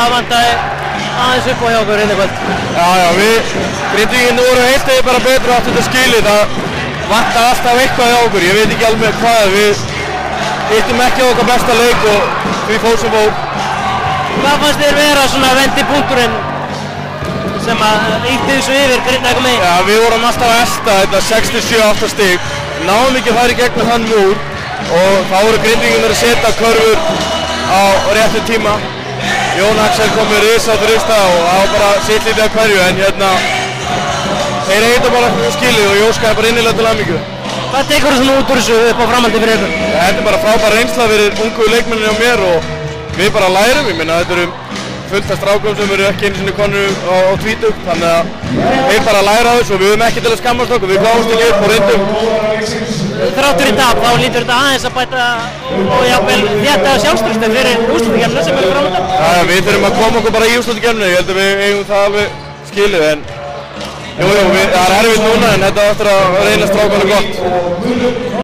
það vantaði aðeins upp á hjá okkur hérna í kvöld. Já, við Grindvíkingarnir voru heilt eða bara betur átt þetta skilið. Það vantaði alltaf eitthvað hjá okkur, ég veit ekki alveg hvað. Við hittum ekki á okkar besta leik og því fór sem fór. Hvað fannst þér vera svona vendipunkturinn sem að ýtti þessu yfir Grindavík megin? Já, við vorum alltaf að elta þetta 67-8 stig. Náðum ekki að fara í gegnum þann múr og þá voru Grindvíkingarnir að setja körfur á réttum tíma. Jón Axel kom með risa og það var bara sitt lítið af hverju, en þeir heita bara skilið og ég óskaði bara innilega til hamingju. Hvað tekur þú svona út úr þessu upp á framhaldi fyrir ykkur? Þetta er bara frábær reynsla fyrir ungu leikmenninni á mér og við bara lærum. Ég minna þetta eru fullt af strákum sem eru ekki einu sinni konur á tvítugt, þannig að við bara læra þessu og við höfum ekki til að skammast okkur, við gáðumst ekki upp og reyndum. Þráttur í tap, þá lítur þetta aðeins að bæta og jafnvel þétta sjálfstrausti fyrir úrslitakeppnina sem er framöndan. Já, við þurfum að koma okkur bara í úrslitakeppnina, ég held að við eigum það alveg skilið, en það er erfitt núna en þetta á eftir að reyna strákunum gott.